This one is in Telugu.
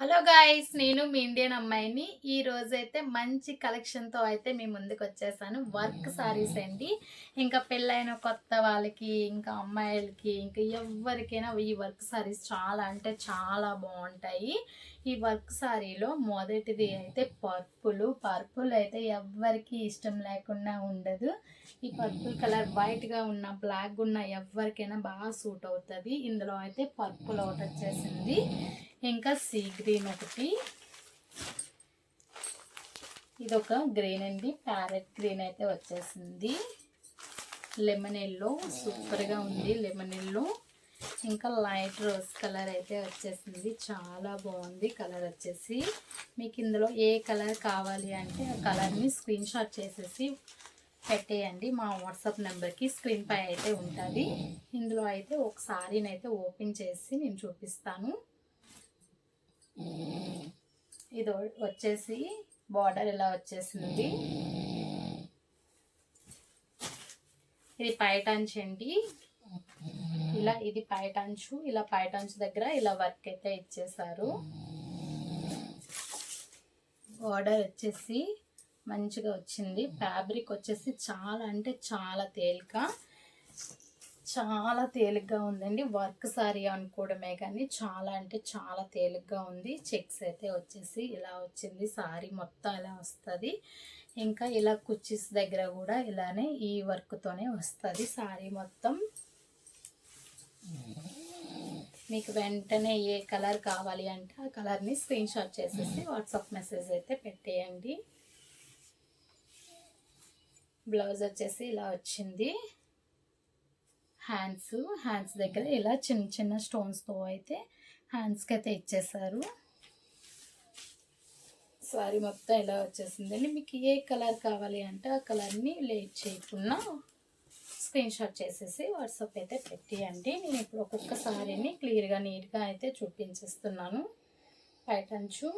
హలో గాయ్స్, నేను మీ ఇండియన్ అమ్మాయిని. ఈ రోజైతే మంచి కలెక్షన్తో అయితే మీ ముందుకు వచ్చేసాను. వర్క్ సారీస్ అండి. ఇంకా పెళ్ళైన కొత్త వాళ్ళకి, ఇంకా అమ్మాయిలకి, ఇంకా ఎవరికైనా ఈ వర్క్ సారీస్ చాలా అంటే చాలా బాగుంటాయి. ఈ వర్క్ సారీలో మొదటిది అయితే పర్పుల్ అయితే ఎవ్వరికి ఇష్టం లేకుండా ఉండదు. ఈ పర్పుల్ కలర్ వైట్గా ఉన్న బ్లాక్ ఉన్న ఎవరికైనా బాగా సూట్ అవుతుంది. ఇందులో అయితే పర్పుల్ ఒకటి వచ్చేసింది, ఇంకా సీ గ్రీన్ ఒకటి, ఇదొక గ్రీన్ అండి, ప్యారెట్ గ్రీన్ అయితే వచ్చేసింది. లెమన్ ఎల్లో సూపర్గా ఉంది, లెమన్ ఎల్లో. ఇంకా లైట్ రోజ్ కలర్ అయితే వచ్చేసింది, చాలా బాగుంది కలర్ వచ్చేసి. మీకు ఇందులో ఏ కలర్ కావాలి అంటే ఆ కలర్ని స్క్రీన్ షాట్ చేసేసి పెట్టేయండి. మా వాట్సాప్ నెంబర్కి స్క్రీన్ పై అయితే ఉంటుంది. ఇందులో అయితే ఒక సారీని అయితే ఓపెన్ చేసి నేను చూపిస్తాను. ఇది వచ్చేసి బార్డర్ ఇలా వచ్చేసింది. ఇది పైటంచు అండి, ఇది పైటంచు. ఇలా పైటంచు దగ్గర ఇలా వర్క్ అయితే ఇచ్చేసారు. బార్డర్ వచ్చేసి మంచిగా వచ్చింది. ఫ్యాబ్రిక్ వచ్చేసి చాలా అంటే చాలా తేలిగ్గా ఉందండి. వర్క్ సారీ అనుకోవడమే కానీ చాలా అంటే చాలా తేలిగ్గా ఉంది. చెక్స్ అయితే వచ్చేసి ఇలా వచ్చింది. సారీ మొత్తం ఇలా వస్తుంది. ఇంకా ఇలా కుర్చీస్ దగ్గర కూడా ఇలానే ఈ వర్క్తోనే వస్తుంది సారీ మొత్తం. మీకు వెంటనే ఏ కలర్ కావాలి అంటే ఆ కలర్ని స్క్రీన్ షాట్ చేసేసి వాట్సాప్ మెసేజ్ అయితే పెట్టేయండి. బ్లౌజ్ వచ్చేసి ఇలా వచ్చింది. హ్యాండ్స్ దగ్గర ఇలా చిన్న చిన్న స్టోన్స్తో అయితే హ్యాండ్స్కి అయితే ఇచ్చేసారు. సారీ మొత్తం ఇలా వచ్చేసిందండి. మీకు ఏ కలర్ కావాలి అంటే ఆ కలర్ని లేట్ చేయకుండా స్క్రీన్ షాట్ చేసేసి వాట్సాప్ అయితే పెట్టేయండి. నేను ఇప్పుడు ఒక్కొక్క సారీని క్లియర్గా నీట్గా అయితే చూపించేస్తున్నాను. పైటంచు